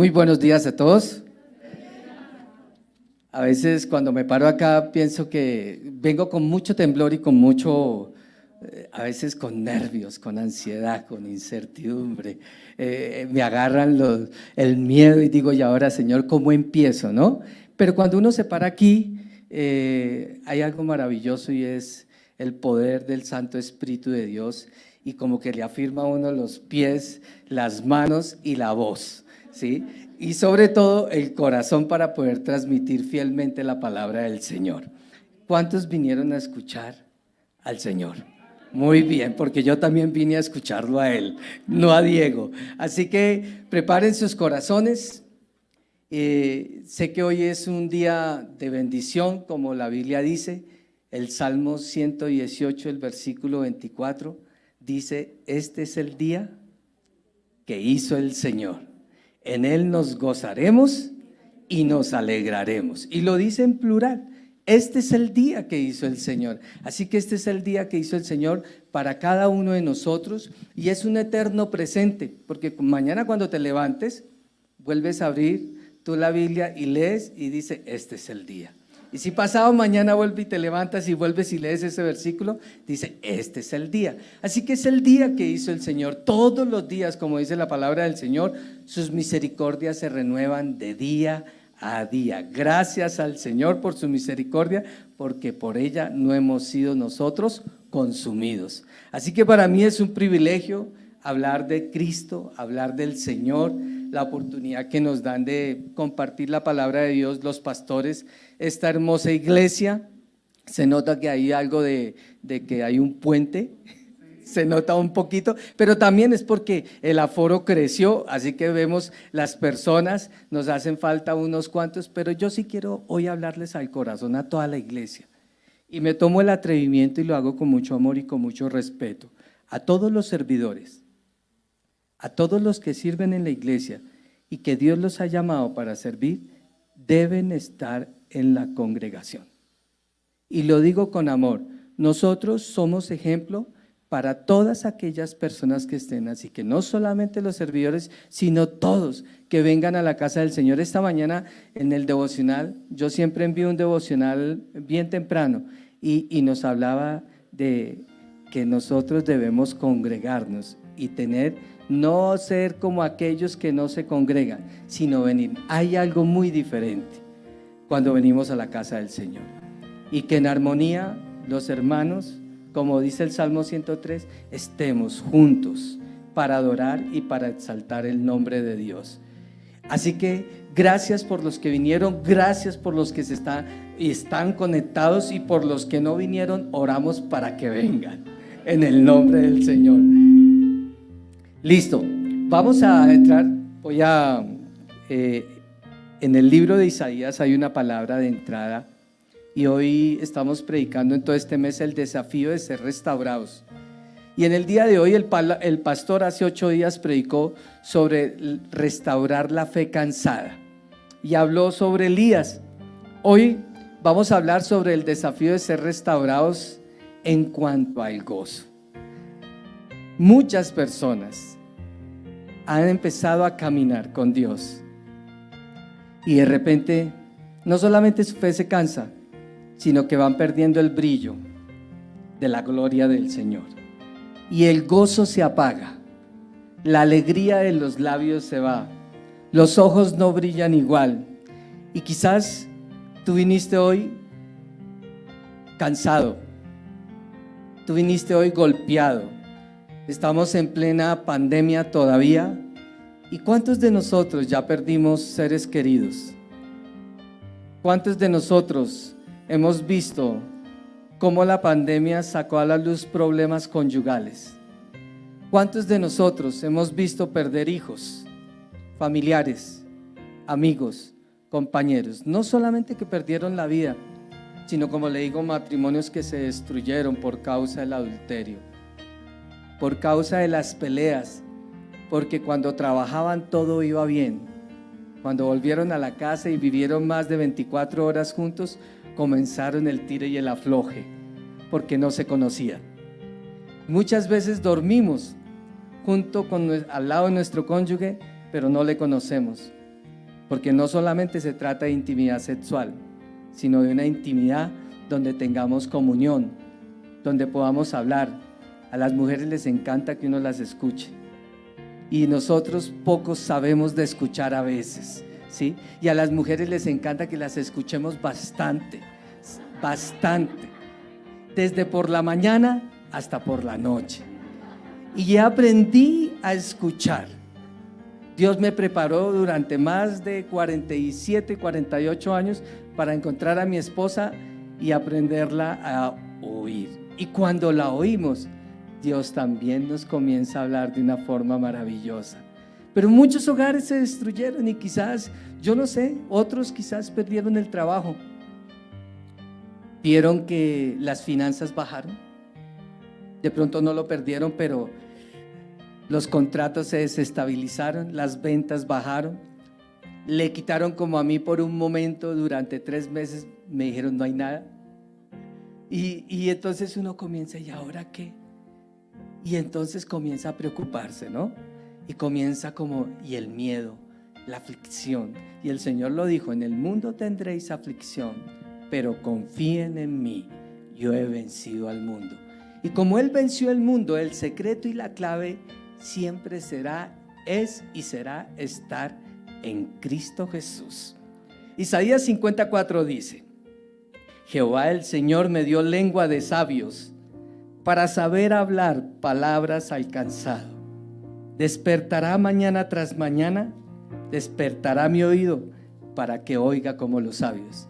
Muy buenos días a todos. A veces cuando me paro acá pienso que vengo con mucho temblor y con mucho, a veces con nervios, con ansiedad, con incertidumbre. Me agarran el miedo y digo, y ahora Señor, ¿cómo empiezo? ¿No? Pero cuando uno se para aquí, hay algo maravilloso y es el poder del Santo Espíritu de Dios y como que le afirma a uno los pies, las manos y la voz, ¿sí? Y sobre todo el corazón para poder transmitir fielmente la palabra del Señor. ¿Cuántos vinieron a escuchar al Señor? Muy bien, porque yo también vine a escucharlo a Él, no a Diego. Así que preparen sus corazones. Sé que hoy es un día de bendición, como la Biblia dice. El Salmo 118, el versículo 24, dice: este es el día que hizo el Señor. En Él nos gozaremos y nos alegraremos. Y lo dice en plural. Este es el día que hizo el Señor. Así que este es el día que hizo el Señor para cada uno de nosotros y es un eterno presente, porque mañana cuando te levantes, vuelves a abrir tú la Biblia y lees y dice: este es el día. Y si pasado mañana vuelves y te levantas y vuelves y lees ese versículo, dice: este es el día. Así que es el día que hizo el Señor. Todos los días, como dice la palabra del Señor, sus misericordias se renuevan de día a día. Gracias al Señor por su misericordia, porque por ella no hemos sido nosotros consumidos. Así que para mí es un privilegio hablar de Cristo, hablar del Señor, la oportunidad que nos dan de compartir la palabra de Dios los pastores, esta hermosa iglesia. Se nota que hay algo de que hay un puente, se nota un poquito, pero también es porque el aforo creció, así que vemos las personas, nos hacen falta unos cuantos, pero yo sí quiero hoy hablarles al corazón, a toda la iglesia, y me tomo el atrevimiento y lo hago con mucho amor y con mucho respeto, a todos los servidores, a todos los que sirven en la iglesia y que Dios los ha llamado para servir, deben estar en la congregación. Y lo digo con amor, nosotros somos ejemplo para todas aquellas personas que estén, así que no solamente los servidores, sino todos que vengan a la casa del Señor. Esta mañana en el devocional, yo siempre envío un devocional bien temprano y nos hablaba de que nosotros debemos congregarnos y no ser como aquellos que no se congregan, sino venir. Hay algo muy diferente cuando venimos a la casa del Señor y que en armonía los hermanos, como dice el Salmo 103, estemos juntos para adorar y para exaltar el nombre de Dios. Así que gracias por los que vinieron, gracias por los que están conectados y por los que no vinieron, oramos para que vengan en el nombre del Señor. Listo, vamos a entrar, en el libro de Isaías hay una palabra de entrada y hoy estamos predicando en todo este mes el desafío de ser restaurados. Y en el día de hoy el pastor hace 8 días predicó sobre restaurar la fe cansada y habló sobre Elías. Hoy vamos a hablar sobre el desafío de ser restaurados en cuanto al gozo. Muchas personas han empezado a caminar con Dios y de repente no solamente su fe se cansa, sino que van perdiendo el brillo de la gloria del Señor y el gozo se apaga, la alegría de los labios se va, los ojos no brillan igual y quizás tú viniste hoy cansado, tú viniste hoy golpeado. Estamos en plena pandemia todavía. ¿Y cuántos de nosotros ya perdimos seres queridos? ¿Cuántos de nosotros hemos visto cómo la pandemia sacó a la luz problemas conyugales? ¿Cuántos de nosotros hemos visto perder hijos, familiares, amigos, compañeros? No solamente que perdieron la vida, sino, como le digo, matrimonios que se destruyeron por causa del adulterio, por causa de las peleas, porque cuando trabajaban todo iba bien. Cuando volvieron a la casa y vivieron más de 24 horas juntos, comenzaron el tire y el afloje, porque no se conocían. Muchas veces dormimos al lado de nuestro cónyuge, pero no le conocemos. porque no solamente se trata de intimidad sexual, sino de una intimidad donde tengamos comunión, donde podamos hablar. A las mujeres les encanta que uno las escuche y nosotros pocos sabemos de escuchar a veces, ¿sí? Y a las mujeres les encanta que las escuchemos bastante, desde por la mañana hasta por la noche. Y aprendí a escuchar. Dios me preparó durante más de 47, 48 años para encontrar a mi esposa y aprenderla a oír. Y cuando la oímos, Dios también nos comienza a hablar de una forma maravillosa. Pero muchos hogares se destruyeron y quizás, yo no sé, otros quizás perdieron el trabajo. Vieron que las finanzas bajaron. De pronto no lo perdieron, pero los contratos se desestabilizaron, las ventas bajaron. Le quitaron, como a mí por un momento, durante 3 meses me dijeron no hay nada. Y entonces uno comienza, ¿y ahora qué? Y entonces comienza a preocuparse, ¿no? Y comienza como, y el miedo, la aflicción. Y el Señor lo dijo, en el mundo tendréis aflicción, pero confíen en mí, yo he vencido al mundo. Y como Él venció el mundo, el secreto y la clave siempre será, es y será estar en Cristo Jesús. Isaías 54 dice: Jehová el Señor me dio lengua de sabios para saber hablar palabras al cansado. Despertará mañana tras mañana, despertará mi oído para que oiga como los sabios.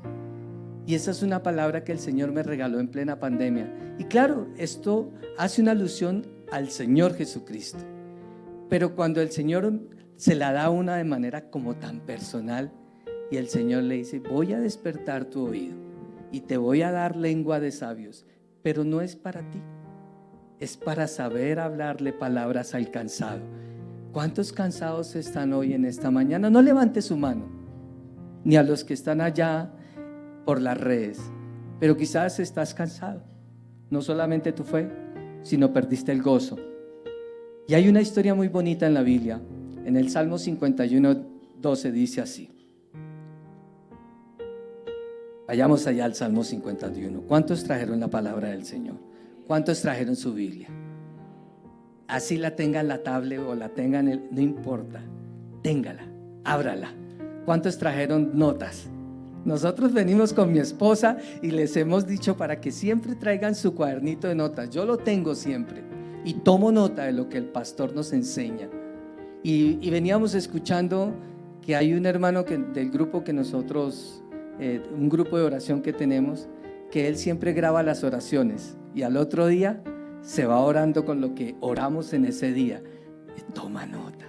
Y esa es una palabra que el Señor me regaló en plena pandemia. Y claro, esto hace una alusión al Señor Jesucristo. Pero cuando el Señor se la da una de manera como tan personal, y el Señor le dice: voy a despertar tu oído y te voy a dar lengua de sabios, pero no es para ti, es para saber hablarle palabras al cansado. ¿Cuántos cansados están hoy en esta mañana? No levante su mano, ni a los que están allá por las redes, pero quizás estás cansado. No solamente tu fe, sino perdiste el gozo. Y hay una historia muy bonita en la Biblia. En el Salmo 51:12 dice así. Vayamos allá al Salmo 51. ¿Cuántos trajeron la palabra del Señor? ¿Cuántos trajeron su Biblia? Así la tengan en la tablet o la tengan no importa, téngala, ábrala. ¿Cuántos trajeron notas? Nosotros venimos con mi esposa y les hemos dicho para que siempre traigan su cuadernito de notas. Yo lo tengo siempre y tomo nota de lo que el pastor nos enseña. Y veníamos escuchando que hay un hermano del grupo que nosotros, un grupo de oración que tenemos, que él siempre graba las oraciones y al otro día se va orando con lo que oramos en ese día. Toma nota.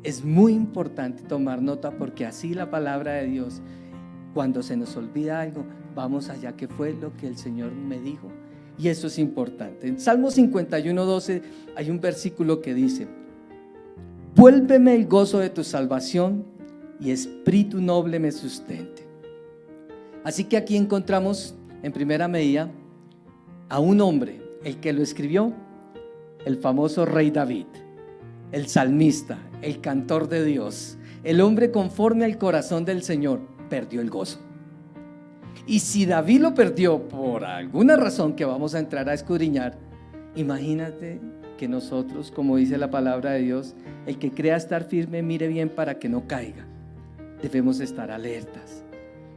Es muy importante tomar nota, porque así la palabra de Dios, cuando se nos olvida algo, vamos allá, ¿qué fue lo que el Señor me dijo? Y eso es importante. En Salmo 51:12 hay un versículo que dice: vuélveme el gozo de tu salvación y espíritu noble me sustente. Así que aquí encontramos en primera medida a un hombre, el que lo escribió, el famoso rey David, el salmista, el cantor de Dios, el hombre conforme al corazón del Señor, perdió el gozo. Y si David lo perdió por alguna razón que vamos a entrar a escudriñar, imagínate que nosotros, como dice la palabra de Dios, el que crea estar firme, mire bien para que no caiga. Debemos estar alertas,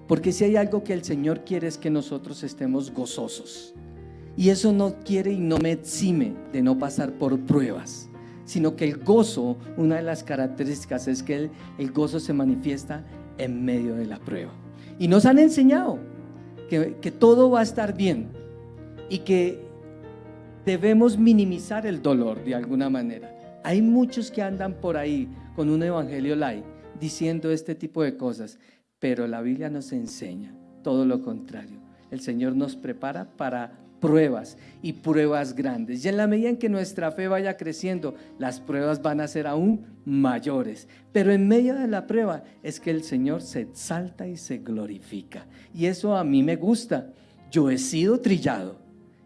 porque si hay algo que el Señor quiere es que nosotros estemos gozosos. Y eso no quiere y no me exime de no pasar por pruebas, sino que el gozo, una de las características es que el gozo se manifiesta en medio de la prueba. Y nos han enseñado que todo va a estar bien y que debemos minimizar el dolor de alguna manera. Hay muchos que andan por ahí con un evangelio light diciendo este tipo de cosas, pero la Biblia nos enseña todo lo contrario. El Señor nos prepara para pruebas y pruebas grandes, y en la medida en que nuestra fe vaya creciendo, las pruebas van a ser aún mayores, pero en medio de la prueba es que el Señor se exalta y se glorifica, y eso a mí me gusta. Yo he sido trillado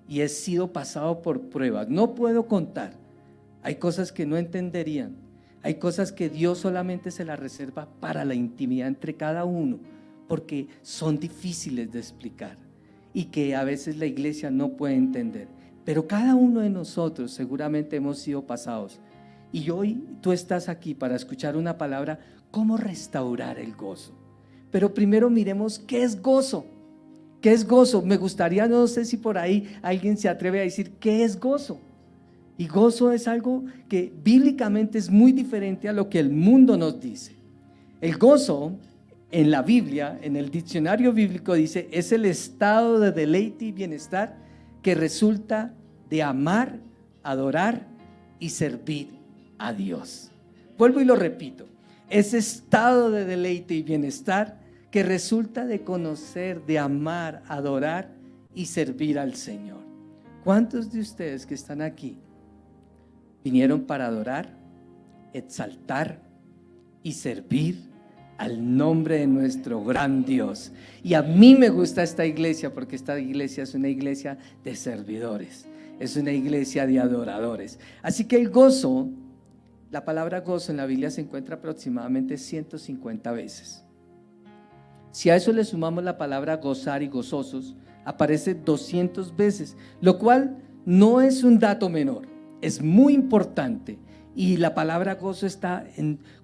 y he sido pasado por pruebas, no puedo contar. Hay cosas que no entenderían, Hay cosas que Dios solamente se las reserva para la intimidad entre cada uno, porque son difíciles de explicar y que a veces la iglesia no puede entender. Pero cada uno de nosotros seguramente hemos sido pasados. Y hoy tú estás aquí para escuchar una palabra, cómo restaurar el gozo. Pero primero miremos qué es gozo. ¿Qué es gozo? Me gustaría, no sé si por ahí alguien se atreve a decir qué es gozo. Y gozo es algo que bíblicamente es muy diferente a lo que el mundo nos dice. El gozo en la Biblia, en el diccionario bíblico dice, es el estado de deleite y bienestar que resulta de amar, adorar y servir a Dios. Vuelvo y lo repito, ese estado de deleite y bienestar que resulta de conocer, de amar, adorar y servir al Señor. ¿Cuántos de ustedes que están aquí vinieron para adorar, exaltar y servir al nombre de nuestro gran Dios? Y a mí me gusta esta iglesia porque esta iglesia es una iglesia de servidores, es una iglesia de adoradores. Así que el gozo, la palabra gozo en la Biblia se encuentra aproximadamente 150 veces. Si a eso le sumamos la palabra gozar y gozosos, aparece 200 veces, lo cual no es un dato menor, es muy importante. Y la palabra gozo está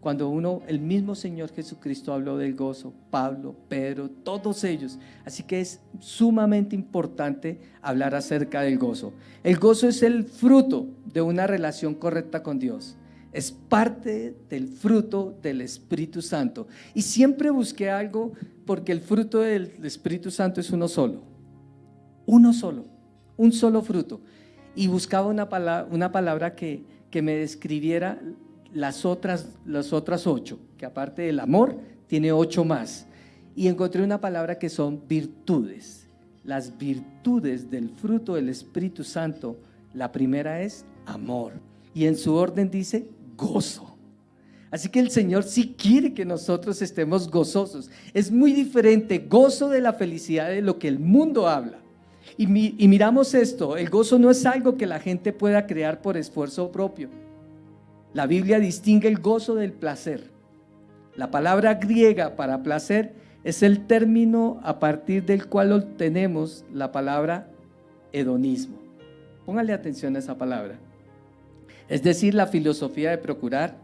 cuando el mismo Señor Jesucristo habló del gozo, Pablo, Pedro, todos ellos. Así que es sumamente importante hablar acerca del gozo. El gozo es el fruto de una relación correcta con Dios. Es parte del fruto del Espíritu Santo. Y siempre busqué algo porque el fruto del Espíritu Santo es uno solo, un solo fruto. Y buscaba una palabra que me describiera las otras 8, que aparte del amor tiene 8 más. Y encontré una palabra que son virtudes. Las virtudes del fruto del Espíritu Santo, la primera es amor. Y en su orden dice gozo. Así que el Señor sí quiere que nosotros estemos gozosos. Es muy diferente gozo de la felicidad de lo que el mundo habla. Y miramos esto, el gozo no es algo que la gente pueda crear por esfuerzo propio. La Biblia distingue el gozo del placer. La palabra griega para placer es el término a partir del cual obtenemos la palabra hedonismo. Póngale atención a esa palabra. Es decir, la filosofía de procurar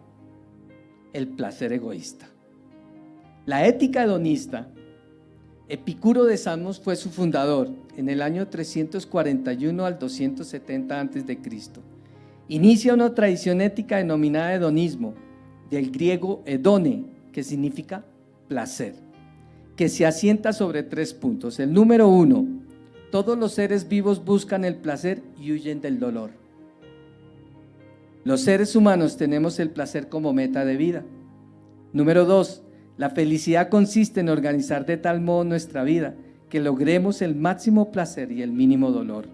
el placer egoísta. La ética hedonista, Epicuro de Samos fue su fundador en el año 341 al 270 a.C. Inicia una tradición ética denominada hedonismo, del griego hedone, que significa placer, que se asienta sobre 3 puntos. El número 1, todos los seres vivos buscan el placer y huyen del dolor. Los seres humanos tenemos el placer como meta de vida. Número 2, la felicidad consiste en organizar de tal modo nuestra vida que logremos el máximo placer y el mínimo dolor.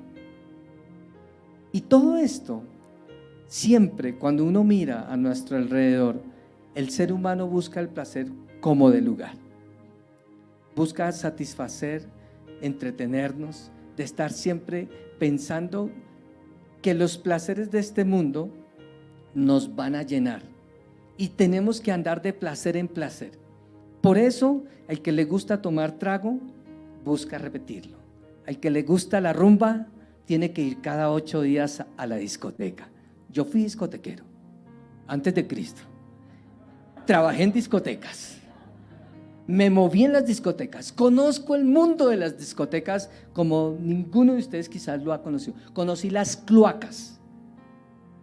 Y todo esto, siempre cuando uno mira a nuestro alrededor, el ser humano busca el placer como de lugar. Busca satisfacer, entretenernos, de estar siempre pensando que los placeres de este mundo nos van a llenar y tenemos que andar de placer en placer. Por eso, al que le gusta tomar trago, busca repetirlo. Al que le gusta la rumba, tiene que ir cada 8 días a la discoteca. Yo fui discotequero, antes de Cristo. Trabajé en discotecas. Me moví en las discotecas. Conozco el mundo de las discotecas como ninguno de ustedes quizás lo ha conocido. Conocí las cloacas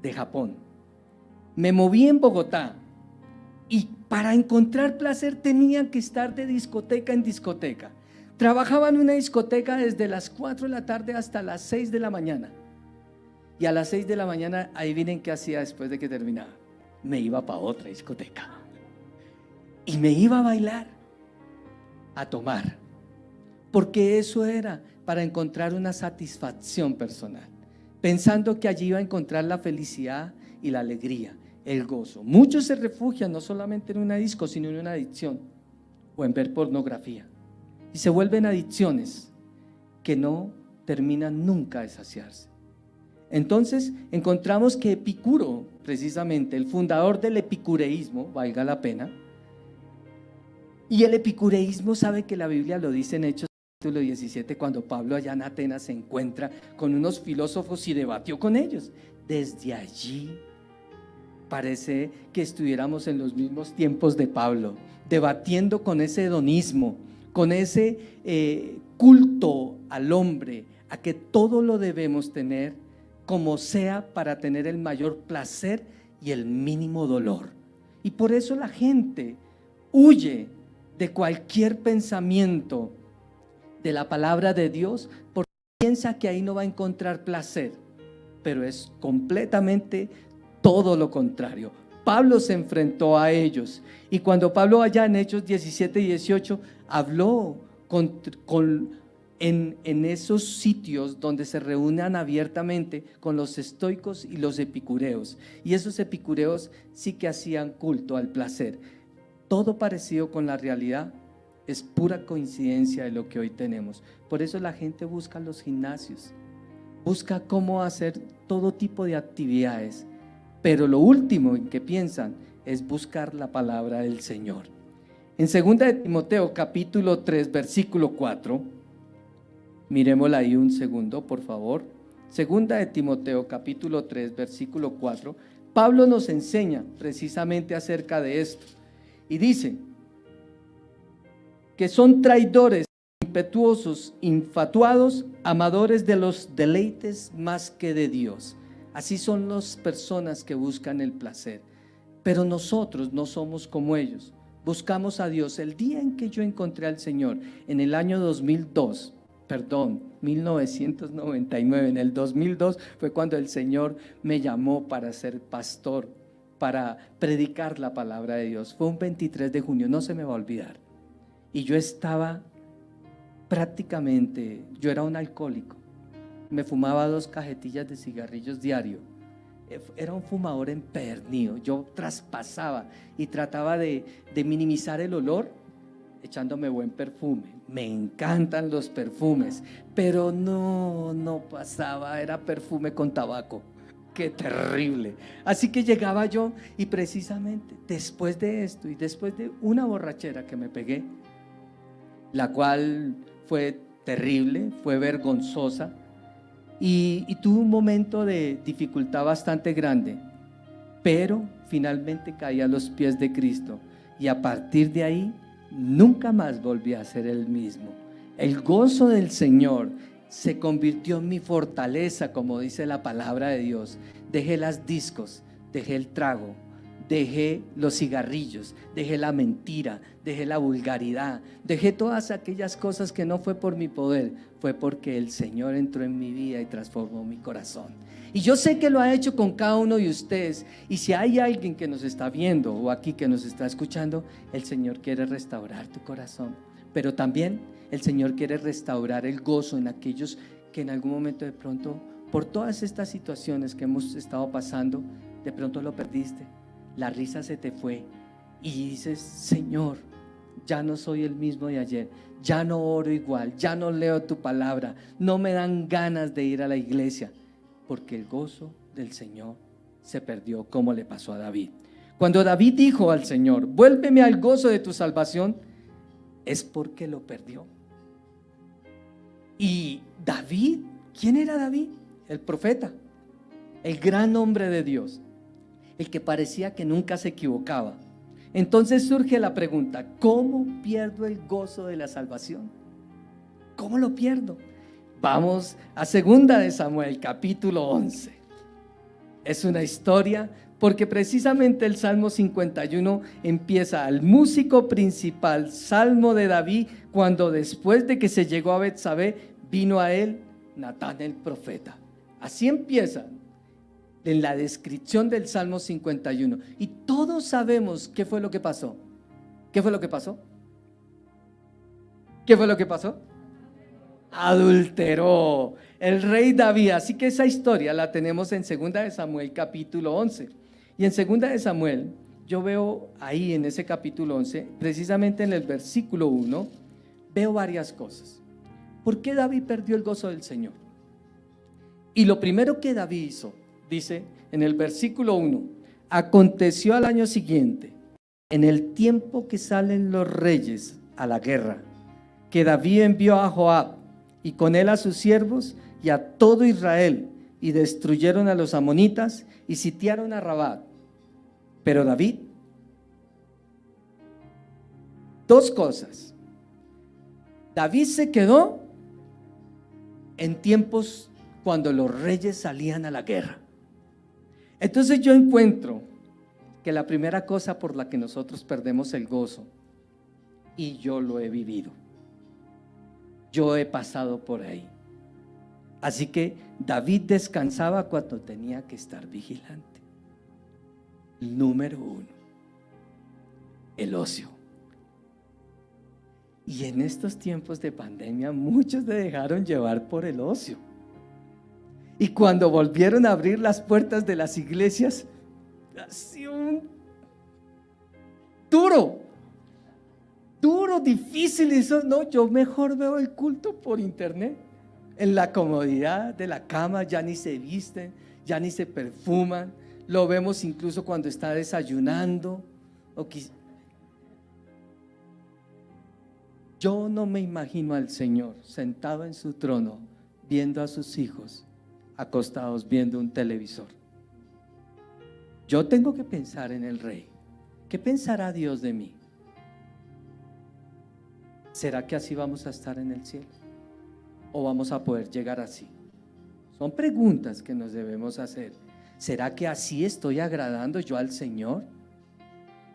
de Japón. Me moví en Bogotá. Y para encontrar placer tenían que estar de discoteca en discoteca. Trabajaba en una discoteca desde las 4 de la tarde hasta las 6 de la mañana. Y a las 6 de la mañana, adivinen qué hacía después de que terminaba. Me iba para otra discoteca. Y me iba a bailar, a tomar. Porque eso era para encontrar una satisfacción personal. Pensando que allí iba a encontrar la felicidad y la alegría, el gozo. Muchos se refugian no solamente en una disco, sino en una adicción o en ver pornografía. Y se vuelven adicciones que no terminan nunca de saciarse. Entonces encontramos que Epicuro, precisamente el fundador del epicureísmo, valga la pena, y el epicureísmo, sabe que la Biblia lo dice en Hechos capítulo 17, cuando Pablo allá en Atenas se encuentra con unos filósofos y debatió con ellos. Desde allí parece que estuviéramos en los mismos tiempos de Pablo, debatiendo con ese hedonismo, con ese culto al hombre, a que todo lo debemos tener como sea para tener el mayor placer y el mínimo dolor. Y por eso la gente huye de cualquier pensamiento de la palabra de Dios, porque piensa que ahí no va a encontrar placer, pero es completamente todo lo contrario. Pablo se enfrentó a ellos, y cuando Pablo allá en Hechos 17 y 18 habló en esos sitios donde se reúnan abiertamente con los estoicos y los epicureos, y esos epicureos sí que hacían culto al placer. Todo parecido con la realidad es pura coincidencia de lo que hoy tenemos. Por eso la gente busca los gimnasios, busca cómo hacer todo tipo de actividades, pero lo último en que piensan es buscar la palabra del Señor. En 2 de Timoteo capítulo 3 versículo 4, miremosla ahí un segundo por favor. 2 de Timoteo capítulo 3 versículo 4, Pablo nos enseña precisamente acerca de esto y dice que son traidores, impetuosos, infatuados, amadores de los deleites más que de Dios. Así son las personas que buscan el placer, pero nosotros no somos como ellos. Buscamos a Dios. El día en que yo encontré al Señor, en el año 1999, en el 2002 fue cuando el Señor me llamó para ser pastor, para predicar la palabra de Dios. Fue un 23 de junio, no se me va a olvidar. Y yo estaba prácticamente, yo era un alcohólico, me fumaba 2 cajetillas de cigarrillos diario, era un fumador empedernido. Yo traspasaba y trataba de minimizar el olor echándome buen perfume. Me encantan los perfumes, pero no pasaba, era perfume con tabaco. Qué terrible. Así que llegaba yo, y precisamente después de esto y después de una borrachera que me pegué, la cual fue terrible, fue vergonzosa, y tuve un momento de dificultad bastante grande, pero finalmente caí a los pies de Cristo, y a partir de ahí nunca más volví a ser el mismo. El gozo del Señor se convirtió en mi fortaleza, como dice la palabra de Dios. Dejé las discos, dejé el trago, dejé los cigarrillos, dejé la mentira, dejé la vulgaridad, dejé todas aquellas cosas que no fue por mi poder, fue porque el Señor entró en mi vida y transformó mi corazón. Y yo sé que lo ha hecho con cada uno de ustedes, y si hay alguien que nos está viendo o aquí que nos está escuchando, el Señor quiere restaurar tu corazón, pero también el Señor quiere restaurar el gozo en aquellos que en algún momento de pronto, por todas estas situaciones que hemos estado pasando, de pronto lo perdiste. La risa se te fue y dices: Señor, ya no soy el mismo de ayer, ya no oro igual, ya no leo tu palabra, no me dan ganas de ir a la iglesia, porque el gozo del Señor se perdió, como le pasó a David. Cuando David dijo al Señor: vuélveme al gozo de tu salvación, es porque lo perdió. Y David, ¿quién era David? El profeta, el gran hombre de Dios, el que parecía que nunca se equivocaba. Entonces surge la pregunta: ¿cómo pierdo el gozo de la salvación? ¿Cómo lo pierdo? Vamos a 2 de Samuel capítulo 11. Es una historia, porque precisamente el Salmo 51 empieza al músico principal, Salmo de David, cuando después de que se llegó a Betsabé, vino a él Natán el profeta. Así empieza en la descripción del Salmo 51. Y todos sabemos qué fue lo que pasó. ¿Qué fue lo que pasó? ¿Qué fue lo que pasó? Adulteró el rey David. Así que esa historia la tenemos en 2 de Samuel capítulo 11. Y en 2 de Samuel yo veo ahí en ese capítulo 11, precisamente en el versículo 1, veo varias cosas. ¿Por qué David perdió el gozo del Señor? Y lo primero que David hizo, dice en el versículo 1, aconteció al año siguiente, en el tiempo que salen los reyes a la guerra, que David envió a Joab y con él a sus siervos y a todo Israel, y destruyeron a los amonitas y sitiaron a Rabat. Pero David, dos cosas. David se quedó en tiempos cuando los reyes salían a la guerra. Entonces yo encuentro que la primera cosa por la que nosotros perdemos el gozo, y yo lo he vivido, yo he pasado por ahí. Así que David descansaba cuando tenía que estar vigilante. Número 1, el ocio. Y en estos tiempos de pandemia muchos se dejaron llevar por el ocio. Y cuando volvieron a abrir las puertas de las iglesias, ha sido un duro, difícil. Eso no, yo mejor veo el culto por internet, en la comodidad de la cama. Ya ni se visten, ya ni se perfuman. Lo vemos incluso cuando está desayunando. Yo no me imagino al Señor sentado en su trono, viendo a sus hijos acostados viendo un televisor. Yo tengo que pensar en el Rey. ¿Qué pensará Dios de mí? ¿Será que así vamos a estar en el cielo? ¿O vamos a poder llegar así? Son preguntas que nos debemos hacer. ¿Será que así estoy agradando yo al Señor?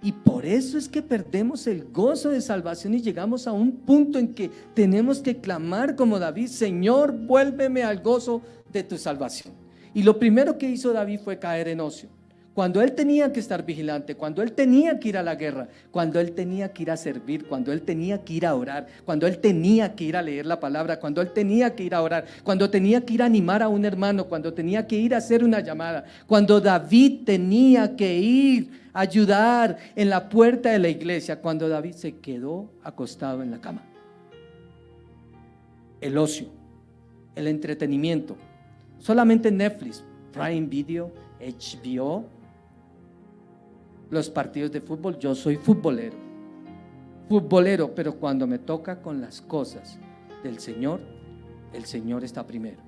Y por eso es que perdemos el gozo de salvación y llegamos a un punto en que tenemos que clamar como David: Señor, vuélveme al gozo de tu salvación. Y lo primero que hizo David fue caer en ocio. Cuando él tenía que estar vigilante, cuando él tenía que ir a la guerra, cuando él tenía que ir a servir, cuando él tenía que ir a orar, cuando él tenía que ir a leer la palabra, cuando él tenía que ir a orar, cuando tenía que ir a animar a un hermano, cuando tenía que ir a hacer una llamada, cuando David tenía que ir a ayudar en la puerta de la iglesia, cuando David se quedó acostado en la cama. El ocio, el entretenimiento, solamente Netflix, Prime Video, HBO, los partidos de fútbol. Yo soy futbolero, pero cuando me toca con las cosas del Señor, el Señor está primero.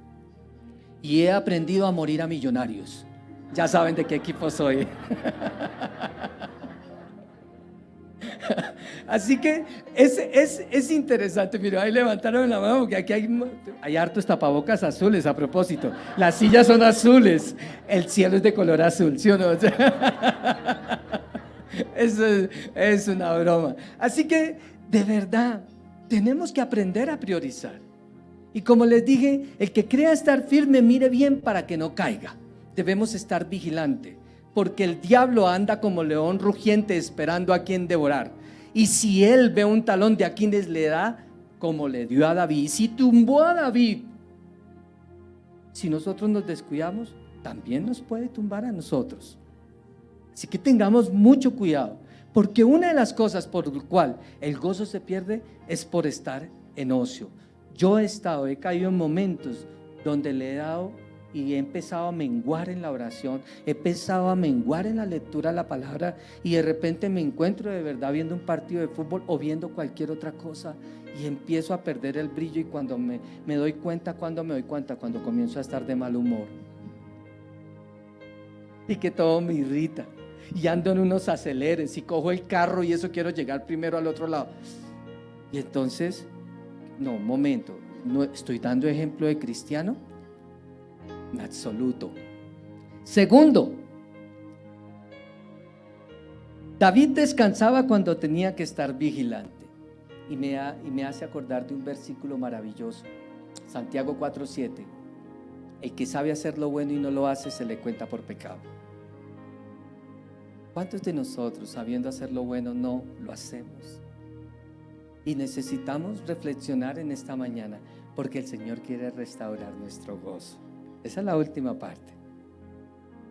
Y he aprendido a morir a millonarios. Ya saben de qué equipo soy. Así que es interesante. Mira, ahí levantaron la mano porque aquí hay hartos tapabocas azules a propósito. Las sillas son azules, el cielo es de color azul, ¿sí o no? Eso es una broma. Así que de verdad tenemos que aprender a priorizar. Y como les dije, el que crea estar firme, mire bien para que no caiga. Debemos estar vigilantes, porque el diablo anda como león rugiente esperando a quien devorar. Y si él ve un talón de Aquiles, le da como le dio a David. Si tumbó a David, si nosotros nos descuidamos, también nos puede tumbar a nosotros. Así que tengamos mucho cuidado, porque una de las cosas por la cual el gozo se pierde es por estar en ocio. Yo he caído en momentos donde le he dado y he empezado a menguar en la oración, he empezado a menguar en la lectura de la palabra, y de repente me encuentro de verdad viendo un partido de fútbol o viendo cualquier otra cosa y empiezo a perder el brillo. Y cuando me doy cuenta, cuando comienzo a estar de mal humor y que todo me irrita y ando en unos aceleres y cojo el carro y eso, quiero llegar primero al otro lado. Y entonces, no, un momento, ¿no estoy dando ejemplo de cristiano? En absoluto. Segundo, David descansaba cuando tenía que estar vigilante. Y me hace acordar de un versículo maravilloso, Santiago 4:7. El que sabe hacer lo bueno y no lo hace, se le cuenta por pecado. ¿Cuántos de nosotros, sabiendo hacer lo bueno, no lo hacemos? Y necesitamos reflexionar en esta mañana, porque el Señor quiere restaurar nuestro gozo. Esa es la última parte.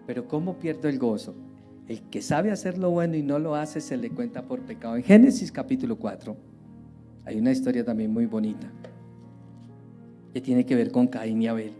Pero ¿cómo pierdo el gozo? El que sabe hacer lo bueno y no lo hace, se le cuenta por pecado. En Génesis capítulo 4 hay una historia también muy bonita que tiene que ver con Caín y Abel.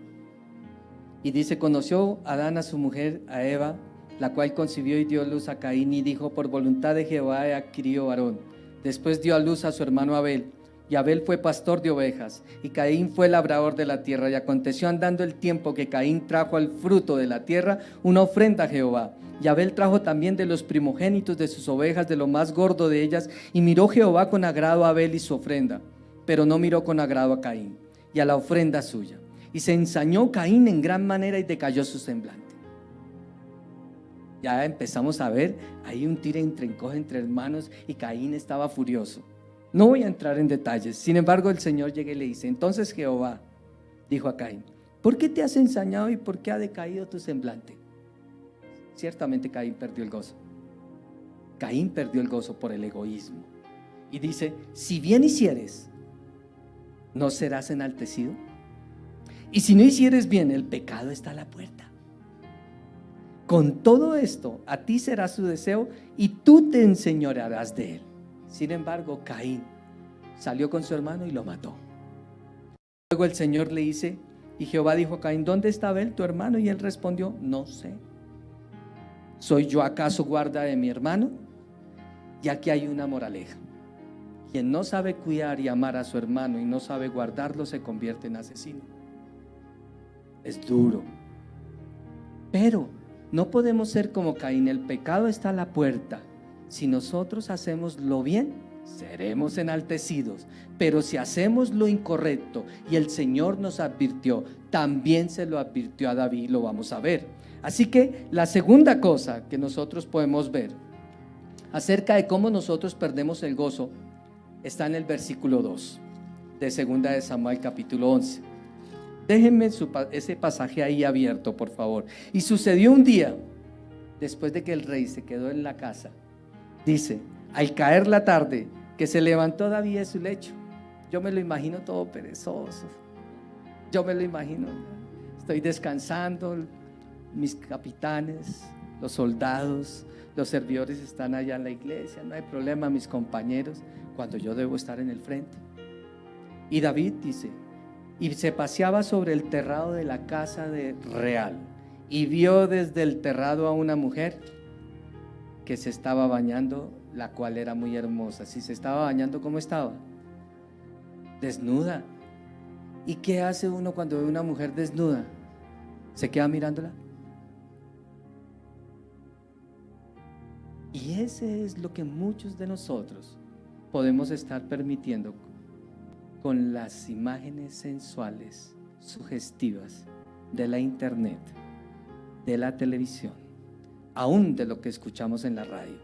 Y dice, conoció Adán a su mujer, a Eva, la cual concibió y dio luz a Caín, y dijo, por voluntad de Jehová he adquirido varón. Después dio a luz a su hermano Abel, y Abel fue pastor de ovejas, y Caín fue labrador de la tierra. Y aconteció andando el tiempo que Caín trajo al fruto de la tierra una ofrenda a Jehová. Y Abel trajo también de los primogénitos de sus ovejas, de lo más gordo de ellas, y miró Jehová con agrado a Abel y su ofrenda, pero no miró con agrado a Caín y a la ofrenda suya. Y se ensañó Caín en gran manera y decayó su semblante. Ya empezamos a ver, hay un tira y encoge entre hermanos, y Caín estaba furioso. No voy a entrar en detalles. Sin embargo, el Señor llega y le dice, entonces Jehová dijo a Caín, ¿por qué te has ensañado y por qué ha decaído tu semblante? Ciertamente Caín perdió el gozo. Caín perdió el gozo por el egoísmo. Y dice, si bien hicieres, ¿no serás enaltecido? Y si no hicieres bien, el pecado está a la puerta. Con todo esto, a ti será su deseo y tú te enseñorearás de él. Sin embargo, Caín salió con su hermano y lo mató. Luego el Señor le dice, y Jehová dijo a Caín, ¿dónde está Abel tu hermano? Y él respondió, no sé. ¿Soy yo acaso guarda de mi hermano? Y aquí hay una moraleja. Quien no sabe cuidar y amar a su hermano y no sabe guardarlo, se convierte en asesino. Es duro. Pero no podemos ser como Caín. El pecado está a la puerta. Si nosotros hacemos lo bien, seremos enaltecidos. Pero si hacemos lo incorrecto, y el Señor nos advirtió, también se lo advirtió a David, lo vamos a ver. Así que la segunda cosa que nosotros podemos ver acerca de cómo nosotros perdemos el gozo está en el versículo 2 de 2 de Samuel capítulo 11. Déjenme ese pasaje ahí abierto, por favor. Y sucedió un día, después de que el rey se quedó en la casa, dice, al caer la tarde, que se levantó David de su lecho. Yo me lo imagino todo perezoso. Yo me lo imagino, estoy descansando, mis capitanes, los soldados, los servidores están allá en la iglesia, no hay problema, mis compañeros, cuando yo debo estar en el frente. Y David dice, y se paseaba sobre el terrado de la casa real, y vio desde el terrado a una mujer que se estaba bañando, la cual era muy hermosa. Si se estaba bañando, ¿cómo estaba? Desnuda. ¿Y qué hace uno cuando ve una mujer desnuda? ¿Se queda mirándola? Y ese es lo que muchos de nosotros podemos estar permitiendo con las imágenes sensuales, sugestivas de la internet, de la televisión, aún de lo que escuchamos en la radio,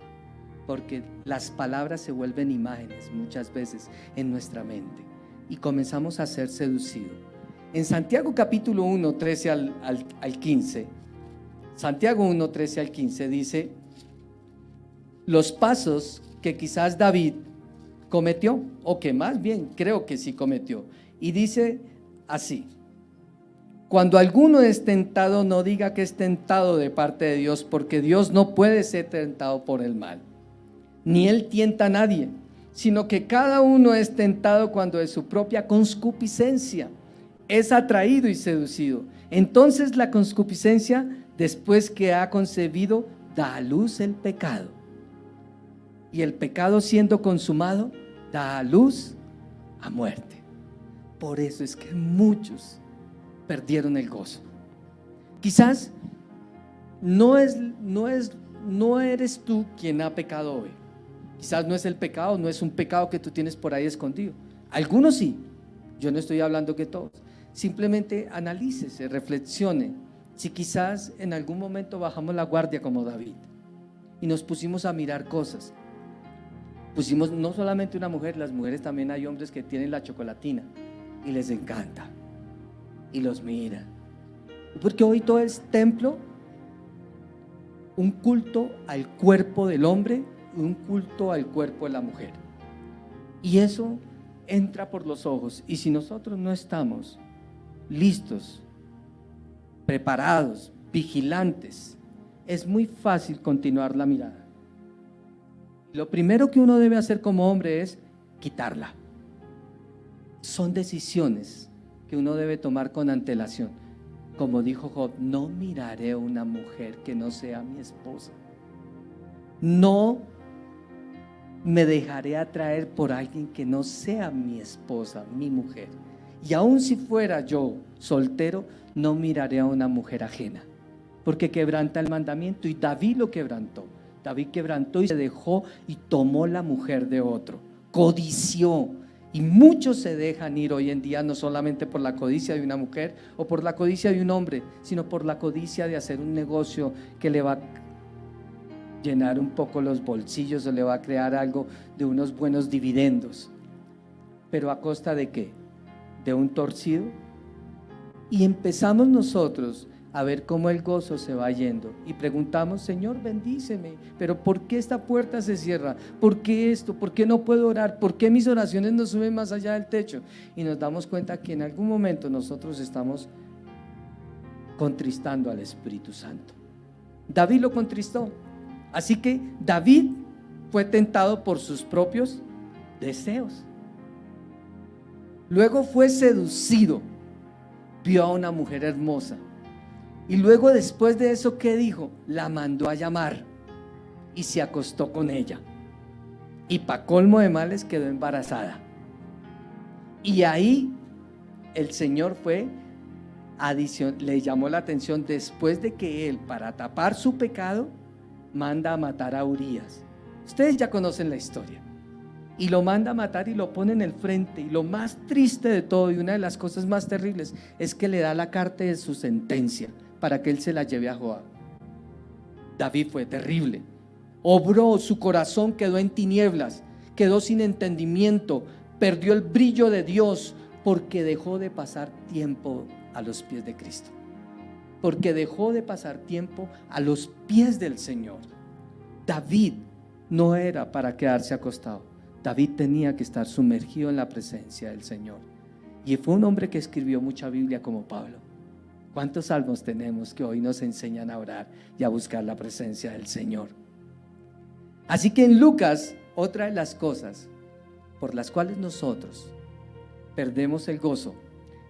porque las palabras se vuelven imágenes muchas veces en nuestra mente y comenzamos a ser seducidos. En Santiago capítulo 1, 13 al 15, Santiago 1, 13 al 15 dice los pasos que quizás David cometió, o que más bien creo que sí cometió, y dice así: cuando alguno es tentado, no diga que es tentado de parte de Dios, porque Dios no puede ser tentado por el mal, ni Él tienta a nadie, sino que cada uno es tentado cuando de su propia concupiscencia es atraído y seducido. Entonces la concupiscencia, después que ha concebido, da a luz el pecado. Y el pecado, siendo consumado, da a luz a muerte. Por eso es que muchos perdieron el gozo. Quizás no eres tú quien ha pecado hoy. Quizás no es el pecado, no es un pecado que tú tienes por ahí escondido. Algunos sí, yo no estoy hablando que todos. Simplemente analícese, reflexione. Si quizás en algún momento bajamos la guardia como David y nos pusimos a mirar cosas. Pusimos no solamente una mujer, las mujeres también, hay hombres que tienen la chocolatina y les encanta y los miran, porque hoy todo es templo, un culto al cuerpo del hombre y un culto al cuerpo de la mujer, y eso entra por los ojos. Y si nosotros no estamos listos, preparados, vigilantes, es muy fácil continuar la mirada. Lo primero que uno debe hacer como hombre es quitarla. Son decisiones que uno debe tomar con antelación. como dijo Job, no miraré a una mujer que no sea mi esposa. No me dejaré atraer por alguien que no sea mi esposa, mi mujer. Y aun si fuera yo soltero, no miraré a una mujer ajena, porque quebranta el mandamiento. Y David lo quebrantó. David quebrantó y se dejó y tomó la mujer de otro, codició. Y muchos se dejan ir hoy en día, no solamente por la codicia de una mujer o por la codicia de un hombre, sino por la codicia de hacer un negocio que le va a llenar un poco los bolsillos o le va a crear algo de unos buenos dividendos. ¿Pero a costa de qué? ¿De un torcido? Y empezamos nosotros a ver cómo el gozo se va yendo y preguntamos: Señor, bendíceme, pero ¿por qué esta puerta se cierra? ¿Por qué esto? ¿Por qué no puedo orar? ¿Por qué mis oraciones no suben más allá del techo? Y nos damos cuenta que en algún momento nosotros estamos contristando al Espíritu Santo. David lo contristó. Así que David fue tentado por sus propios deseos. Luego fue seducido, vio a una mujer hermosa. Y luego, después de eso, ¿qué dijo? La mandó a llamar y se acostó con ella. Y para colmo de males quedó embarazada. Y ahí el Señor le llamó la atención después de que él, para tapar su pecado, manda a matar a Urías. Ustedes ya conocen la historia. Y lo manda a matar y lo pone en el frente. Y lo más triste de todo, y una de las cosas más terribles, es que le da la carta de su sentencia para que él se la lleve a Joab. David fue terrible. Obró, su corazón quedó en tinieblas, quedó sin entendimiento, perdió el brillo de Dios porque dejó de pasar tiempo a los pies de Cristo, porque dejó de pasar tiempo a los pies del Señor. David no era para quedarse acostado. David tenía que estar sumergido en la presencia del Señor. Y fue un hombre que escribió mucha Biblia como Pablo. ¿Cuántos salmos tenemos que hoy nos enseñan a orar y a buscar la presencia del Señor? Así que en Lucas, otra de las cosas por las cuales nosotros perdemos el gozo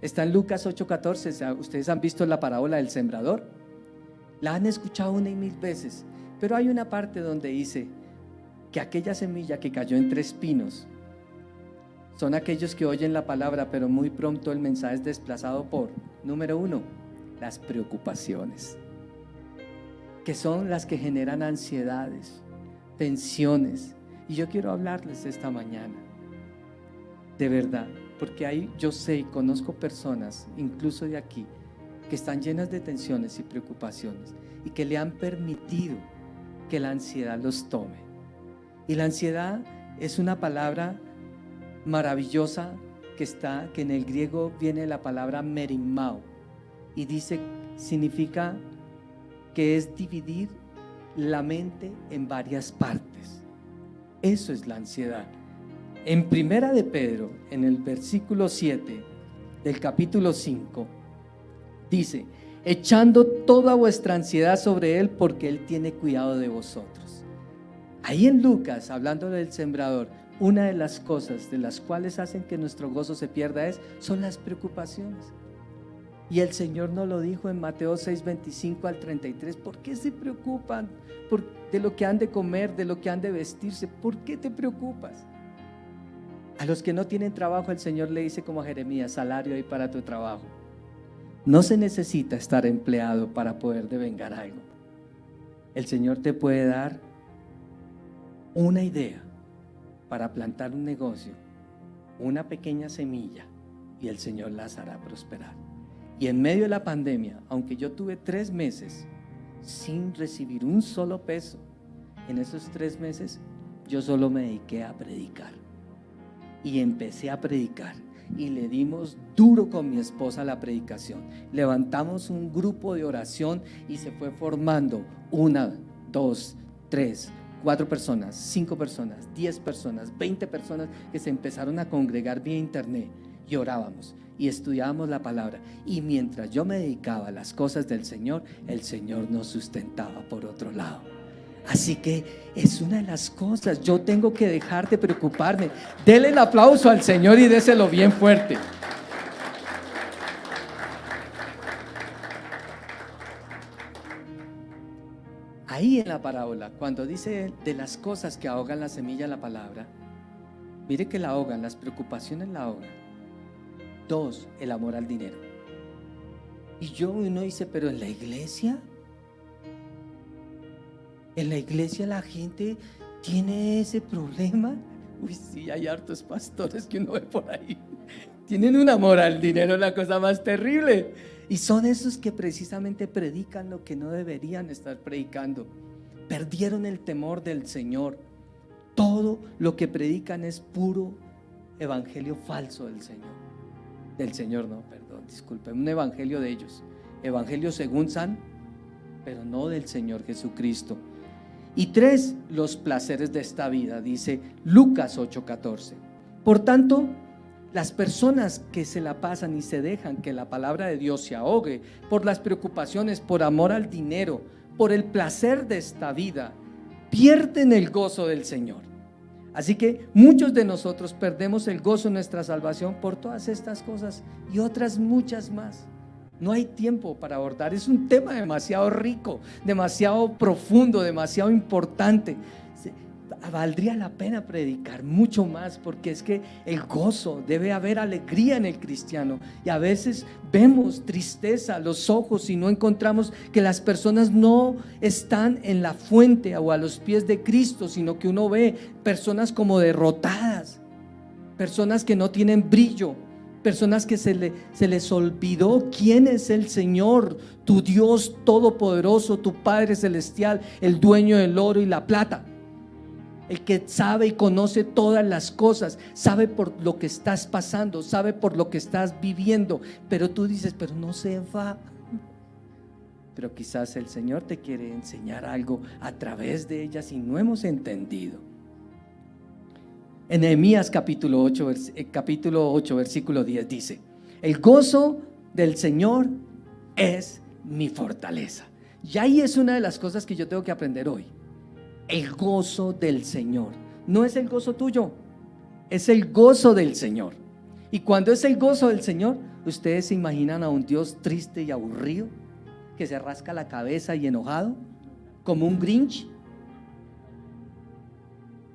está en Lucas 8:14. Ustedes han visto la parábola del sembrador, la han escuchado una y mil veces, pero hay una parte donde dice que aquella semilla que cayó entre espinos son aquellos que oyen la palabra, pero muy pronto el mensaje es desplazado por, número uno, las preocupaciones, que son las que generan ansiedades, tensiones. Y yo quiero hablarles esta mañana, de verdad, porque yo sé y conozco personas, incluso de aquí, que están llenas de tensiones y preocupaciones y que le han permitido que la ansiedad los tome. Y la ansiedad es una palabra maravillosa que en el griego viene la palabra merimao y significa que es dividir la mente en varias partes. Eso es la ansiedad. En Primera de Pedro, en el versículo 7 del capítulo 5, dice: echando toda vuestra ansiedad sobre Él, porque Él tiene cuidado de vosotros. Ahí en Lucas, hablando del sembrador, una de las cosas de las cuales hacen que nuestro gozo se pierda son las preocupaciones. Y el Señor nos lo dijo en Mateo 6:25 al 33. ¿Por qué se preocupan de lo que han de comer, de lo que han de vestirse? ¿Por qué te preocupas? A los que no tienen trabajo, el Señor le dice como a Jeremías: salario hay para tu trabajo. No se necesita estar empleado para poder devengar algo. El Señor te puede dar una idea para plantar un negocio, una pequeña semilla, y el Señor las hará prosperar. Y en medio de la pandemia, aunque yo tuve 3 meses sin recibir un solo peso, en esos 3 meses yo solo me dediqué a predicar. Y empecé a predicar y le dimos duro con mi esposa a la predicación. Levantamos un grupo de oración y se fue formando 1, 2, 3, 4 personas, 5 personas, 10 personas, 20 personas que se empezaron a congregar vía internet y orábamos y estudiábamos la palabra. Y mientras yo me dedicaba a las cosas del Señor, el Señor nos sustentaba por otro lado. Así que es una de las cosas. Yo tengo que dejar de preocuparme. Dele el aplauso al Señor y déselo bien fuerte. ahí en la parábola, cuando dice de las cosas que ahogan la semilla, la palabra, mire que la ahogan, las preocupaciones la ahogan. 2, el amor al dinero. Y uno dice, pero en la iglesia la gente tiene ese problema. Uy, sí, hay hartos pastores que uno ve por ahí. Tienen un amor al dinero, la cosa más terrible. Y son esos que precisamente predican lo que no deberían estar predicando. Perdieron el temor del Señor. Todo lo que predican es puro evangelio falso del Señor. Del Señor, no, perdón, disculpe, un evangelio de ellos. Evangelio según San, pero no del Señor Jesucristo. Y 3, los placeres de esta vida, dice Lucas 8:14. Por tanto, las personas que se la pasan y se dejan que la palabra de Dios se ahogue por las preocupaciones, por amor al dinero, por el placer de esta vida, pierden el gozo del Señor. Así que muchos de nosotros perdemos el gozo de nuestra salvación por todas estas cosas y otras muchas más. No hay tiempo para abordar, es un tema demasiado rico, demasiado profundo, demasiado importante. Valdría la pena predicar mucho más, porque es que el gozo, debe haber alegría en el cristiano, y a veces vemos tristeza a los ojos y no encontramos que las personas no están en la fuente o a los pies de Cristo, sino que uno ve personas como derrotadas, personas que no tienen brillo, personas que se les olvidó quién es el Señor, tu Dios todopoderoso, tu Padre celestial, el dueño del oro y la plata, el que sabe y conoce todas las cosas, sabe por lo que estás pasando, sabe por lo que estás viviendo, pero tú dices, pero no se va. Pero quizás el Señor te quiere enseñar algo a través de ellas y no hemos entendido. En Nehemías capítulo 8, versículo 10 dice: el gozo del Señor es mi fortaleza. Y ahí es una de las cosas que yo tengo que aprender hoy. El gozo del Señor no es el gozo tuyo, es el gozo del Señor. Y cuando es el gozo del Señor, ¿ustedes se imaginan a un Dios triste y aburrido, que se rasca la cabeza y enojado, como un Grinch?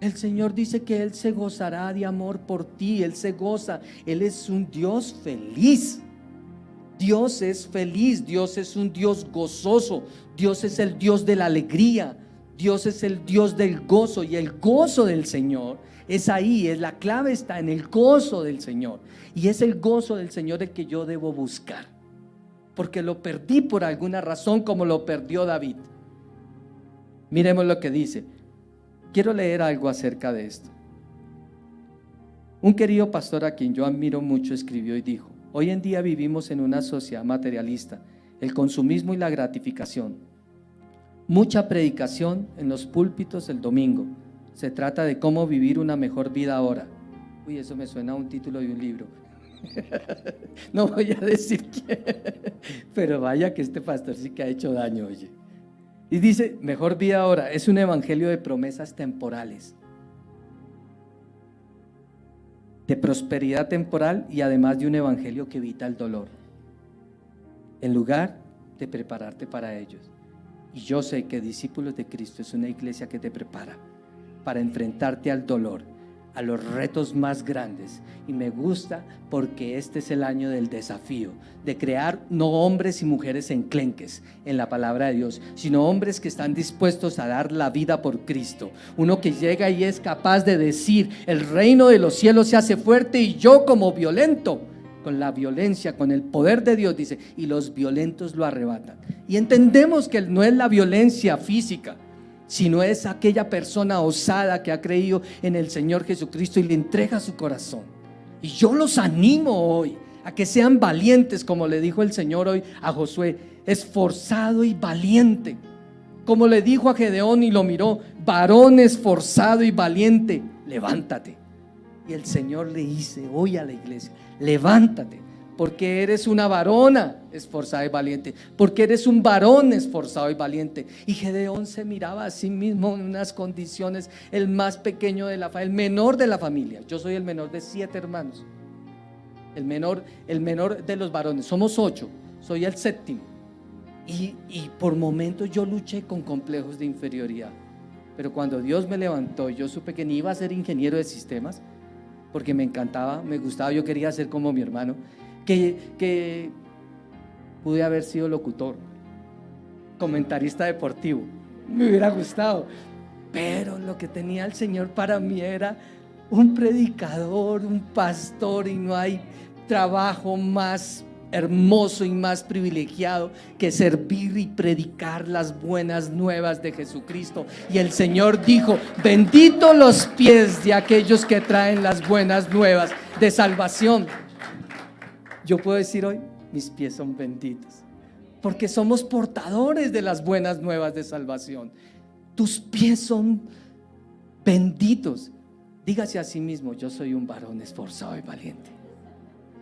El Señor dice que Él se gozará de amor por ti, Él se goza, Él es un Dios feliz. Dios es feliz, Dios es un Dios gozoso, Dios es el Dios de la alegría, Dios es el Dios del gozo, y el gozo del Señor es ahí, la clave está en el gozo del Señor, y es el gozo del Señor el que yo debo buscar, porque lo perdí por alguna razón, como lo perdió David. Miremos lo que dice. Quiero leer algo acerca de esto. Un querido pastor a quien yo admiro mucho escribió y dijo: hoy en día vivimos en una sociedad materialista, el consumismo y la gratificación. Mucha predicación en los púlpitos el domingo. Se trata de cómo vivir una mejor vida ahora. Uy, eso me suena a un título de un libro. No voy a decir quién, pero vaya que este pastor sí que ha hecho daño, oye. Y dice, mejor vida ahora, es un evangelio de promesas temporales, de prosperidad temporal, y además de un evangelio que evita el dolor, en lugar de prepararte para ellos. Y yo sé que Discípulos de Cristo es una iglesia que te prepara para enfrentarte al dolor, a los retos más grandes. Y me gusta porque este es el año del desafío, de crear no hombres y mujeres enclenques en la palabra de Dios, sino hombres que están dispuestos a dar la vida por Cristo. Uno que llega y es capaz de decir: el reino de los cielos se hace fuerte, y yo como violento, con la violencia, con el poder de Dios, dice, y los violentos lo arrebatan. Y entendemos que no es la violencia física, sino es aquella persona osada que ha creído en el Señor Jesucristo y le entrega su corazón. Y yo los animo hoy a que sean valientes, como le dijo el Señor hoy a Josué: esforzado y valiente. Como le dijo a Gedeón y lo miró: varón esforzado y valiente, levántate. Y el Señor le dice hoy a la iglesia: levántate, porque eres una varona esforzada y valiente, porque eres un varón esforzado y valiente. Y Gedeón se miraba a sí mismo en unas condiciones, el más pequeño de el menor de la familia. Yo soy el menor de 7 hermanos, el menor de los varones, somos 8, soy el séptimo. Y por momentos yo luché con complejos de inferioridad. Pero cuando Dios me levantó, yo supe que ni iba a ser ingeniero de sistemas, porque me encantaba, me gustaba, yo quería ser como mi hermano, que pude haber sido locutor, comentarista deportivo, me hubiera gustado, pero lo que tenía el Señor para mí era un predicador, un pastor, y no hay trabajo más hermoso y más privilegiado que servir y predicar las buenas nuevas de Jesucristo. Y el Señor dijo: bendito los pies de aquellos que traen las buenas nuevas de salvación. Yo puedo decir hoy, mis pies son benditos, porque somos portadores de las buenas nuevas de salvación. Tus pies son benditos. Dígase a sí mismo: yo soy un varón esforzado y valiente.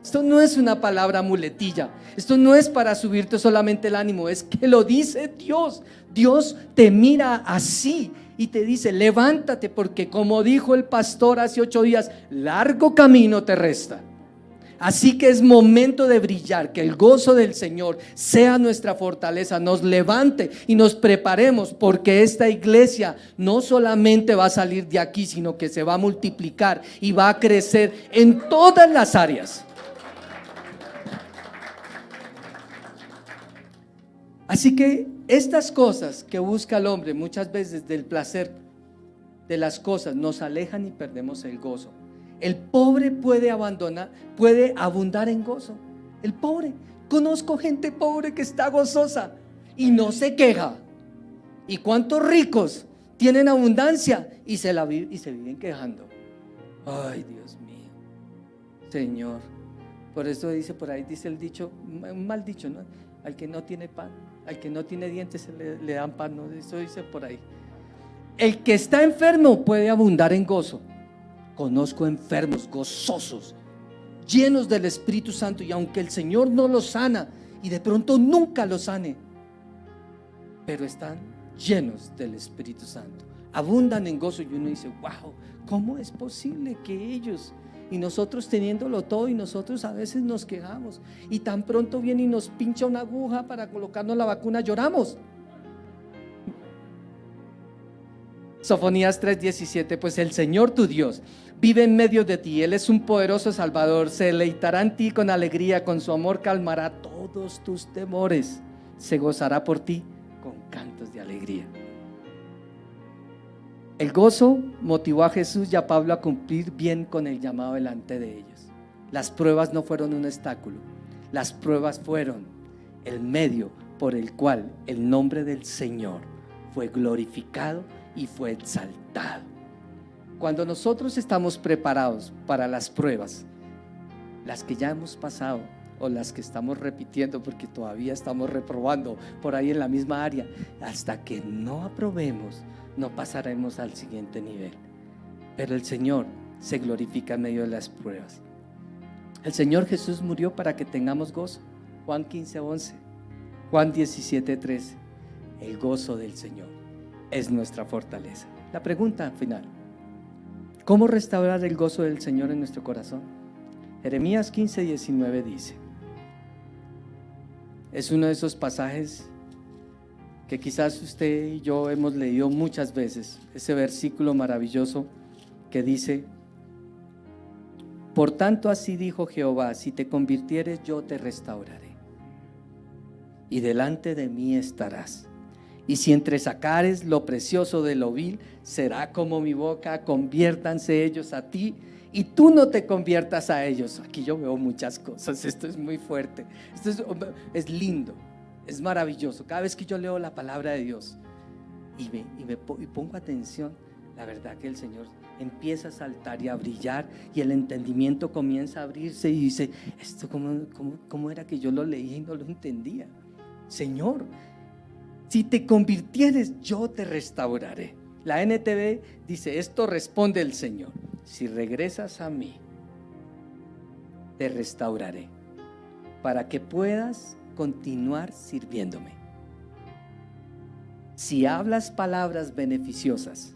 Esto no es una palabra muletilla, esto no es para subirte solamente el ánimo, es que lo dice Dios. Dios te mira así y te dice: levántate, porque como dijo el pastor hace 8 días, largo camino te resta. Así que es momento de brillar, que el gozo del Señor sea nuestra fortaleza, nos levante y nos preparemos, porque esta iglesia no solamente va a salir de aquí, sino que se va a multiplicar y va a crecer en todas las áreas. Así que estas cosas que busca el hombre, muchas veces del placer de las cosas, nos alejan y perdemos el gozo. El pobre puede abundar en gozo. El pobre, conozco gente pobre que está gozosa y no se queja. ¿Y cuántos ricos tienen abundancia y se viven quejando? Ay, Dios mío, Señor. Por eso dice por ahí, dice el dicho, un mal dicho, ¿no? Al que no tiene pan, al que no tiene dientes le dan pan, ¿no? Eso dice por ahí. El que está enfermo puede abundar en gozo. Conozco enfermos gozosos, llenos del Espíritu Santo, y aunque el Señor no los sana y de pronto nunca los sane, pero están llenos del Espíritu Santo, abundan en gozo. Y uno dice: wow, ¿cómo es posible que ellos, y nosotros teniéndolo todo, y nosotros a veces nos quejamos, y tan pronto viene y nos pincha una aguja para colocarnos la vacuna, lloramos? Sofonías 3:17: pues el Señor tu Dios vive en medio de ti, Él es un poderoso Salvador, se deleitará en ti con alegría, con su amor calmará todos tus temores, se gozará por ti con cantos de alegría. El gozo motivó a Jesús y a Pablo a cumplir bien con el llamado delante de ellos. Las pruebas no fueron un obstáculo, las pruebas fueron el medio por el cual el nombre del Señor fue glorificado y fue exaltado. Cuando nosotros estamos preparados para las pruebas, las que ya hemos pasado o las que estamos repitiendo, porque todavía estamos reprobando por ahí en la misma área, hasta que no aprobemos, no pasaremos al siguiente nivel. Pero el Señor se glorifica en medio de las pruebas. El Señor Jesús murió para que tengamos gozo. Juan 15:11, Juan 17:13. El gozo del Señor es nuestra fortaleza. La pregunta final: ¿cómo restaurar el gozo del Señor en nuestro corazón? Jeremías 15:19 dice, es uno de esos pasajes que quizás usted y yo hemos leído muchas veces, ese versículo maravilloso que dice: por tanto así dijo Jehová, si te convirtieres yo te restauraré y delante de mí estarás. Y si entresacares lo precioso de lo vil, será como mi boca. Conviértanse ellos a ti y tú no te conviertas a ellos. Aquí yo veo muchas cosas, esto es muy fuerte, esto es lindo, es maravilloso. Cada vez que yo leo la palabra de Dios y pongo atención, la verdad que el Señor empieza a saltar y a brillar, y el entendimiento comienza a abrirse y dice: esto cómo era que yo lo leía y no lo entendía. Señor, si te convirtieres, yo te restauraré. La NTV dice: esto responde el Señor: si regresas a mí, te restauraré, para que puedas continuar sirviéndome. Si hablas palabras beneficiosas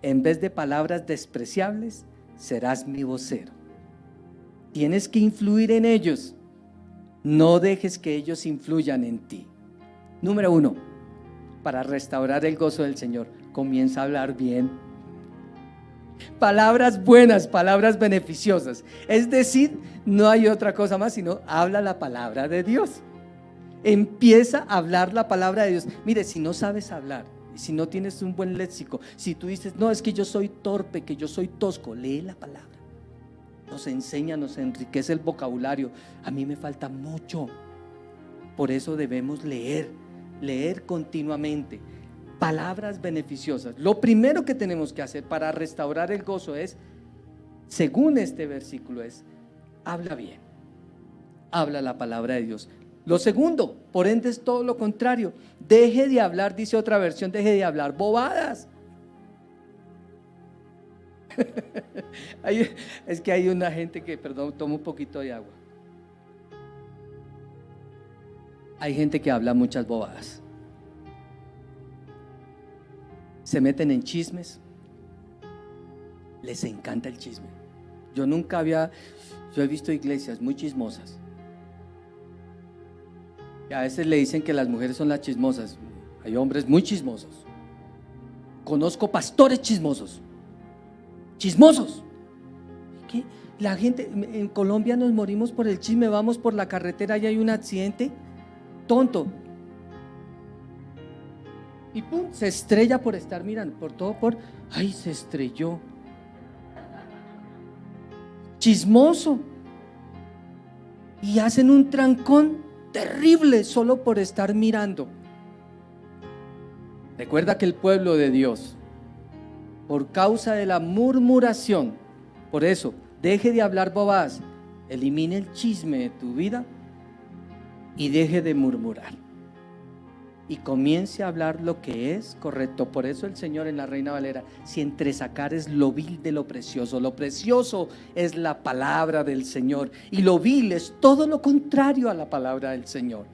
en vez de palabras despreciables, serás mi vocero. Tienes que influir en ellos, no dejes que ellos influyan en ti. Número 1, para restaurar el gozo del Señor, comienza a hablar bien. Palabras buenas, palabras beneficiosas. Es decir, no hay otra cosa más sino habla la palabra de Dios. Empieza a hablar la palabra de Dios. Mire, si no sabes hablar, si no tienes un buen léxico, si tú dices, no, es que yo soy torpe, que yo soy tosco, lee la palabra. Nos enseña, nos enriquece el vocabulario. A mí me falta mucho. Por eso debemos leer continuamente. Palabras beneficiosas. Lo primero que tenemos que hacer para restaurar el gozo es, según este versículo, es habla bien, habla la palabra de Dios. Lo segundo, por ende, es todo lo contrario. Deje de hablar, dice otra versión, deje de hablar bobadas. Es que hay una gente que, perdón, toma un poquito de agua. Hay gente que habla muchas bobadas. Se meten en chismes. Les encanta el chisme. Yo he visto iglesias muy chismosas. Y a veces le dicen que las mujeres son las chismosas. Hay hombres muy chismosos. Conozco pastores chismosos. ¿Qué? La gente en Colombia nos morimos por el chisme. Vamos por la carretera y hay un accidente. Tonto. Y pum, se estrella por estar mirando. Ay, se estrelló. Chismoso. Y hacen un trancón terrible solo por estar mirando. Recuerda que el pueblo de Dios, por causa de la murmuración, por eso, deje de hablar bobadas, elimine el chisme de tu vida y deje de murmurar. Y comience a hablar lo que es correcto. Por eso el Señor en la Reina Valera, si entresacares lo vil de lo precioso es la palabra del Señor, y lo vil es todo lo contrario a la palabra del Señor.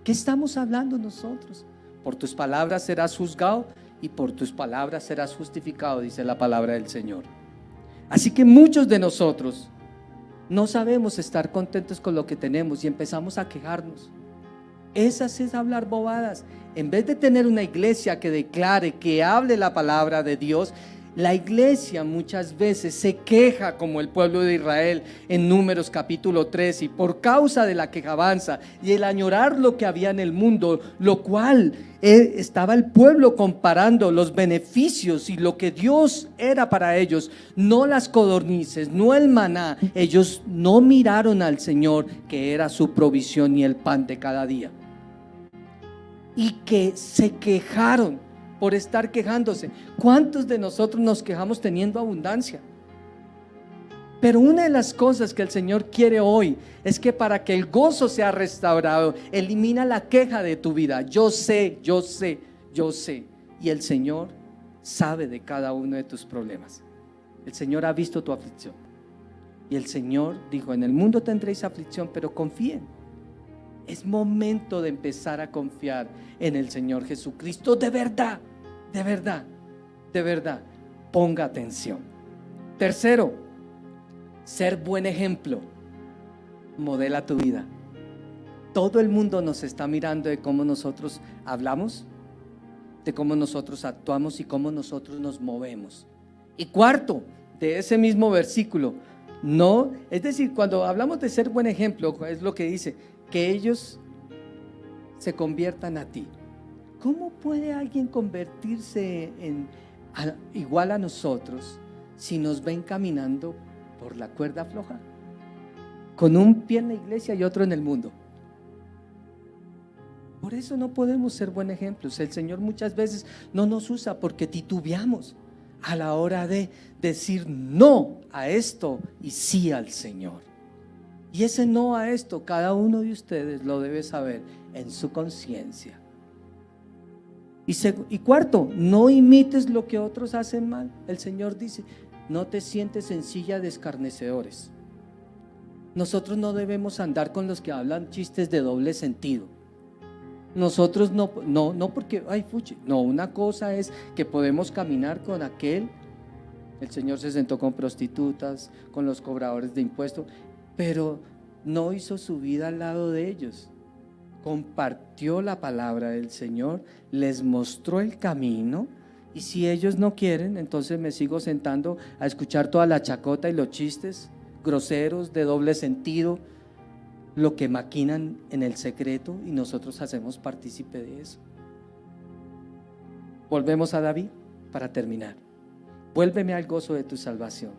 ¿Qué estamos hablando nosotros? Por tus palabras serás juzgado y por tus palabras serás justificado, dice la palabra del Señor. Así que muchos de nosotros no sabemos estar contentos con lo que tenemos y empezamos a quejarnos. Esas es hablar bobadas. En vez de tener una iglesia que declare, que hable la palabra de Dios, la iglesia muchas veces se queja como el pueblo de Israel en Números capítulo 3, y por causa de la quejabanza y el añorar lo que había en el mundo, lo cual estaba el pueblo comparando los beneficios y lo que Dios era para ellos, no las codornices, no el maná. Ellos no miraron al Señor, que era su provisión y el pan de cada día, y que se quejaron por estar quejándose. ¿Cuántos de nosotros nos quejamos teniendo abundancia? Pero una de las cosas que el Señor quiere hoy es que para que el gozo sea restaurado, elimina la queja de tu vida. Yo sé. Y el Señor sabe de cada uno de tus problemas. El Señor ha visto tu aflicción. Y el Señor dijo, en el mundo tendréis aflicción, pero confíen. Es momento de empezar a confiar en el Señor Jesucristo. De verdad. Ponga atención. Tercero, ser buen ejemplo. Modela tu vida. Todo el mundo nos está mirando de cómo nosotros hablamos, de cómo nosotros actuamos y cómo nosotros nos movemos. Y cuarto, de ese mismo versículo, no, es decir, cuando hablamos de ser buen ejemplo, es lo que dice, que ellos se conviertan a ti. ¿Cómo puede alguien convertirse igual a nosotros si nos ven caminando por la cuerda floja? Con un pie en la iglesia y otro en el mundo. Por eso no podemos ser buen ejemplos. El Señor muchas veces no nos usa porque titubeamos a la hora de decir no a esto y sí al Señor. Y ese no a esto, cada uno de ustedes lo debe saber en su conciencia. Y cuarto, no imites lo que otros hacen mal. El Señor dice, no te sientes en silla de escarnecedores. Nosotros no debemos andar con los que hablan chistes de doble sentido. Nosotros no porque, ay, fuchi. No, una cosa es que podemos caminar con aquel. El Señor se sentó con prostitutas, con los cobradores de impuestos, pero no hizo su vida al lado de ellos. compartió la palabra del Señor, les mostró el camino. Y si ellos no quieren, entonces me sigo sentando a escuchar toda la chacota y los chistes groseros de doble sentido, lo que maquinan en el secreto, y nosotros hacemos partícipe de eso. Volvemos a David para terminar. Vuélveme al gozo de tu salvación.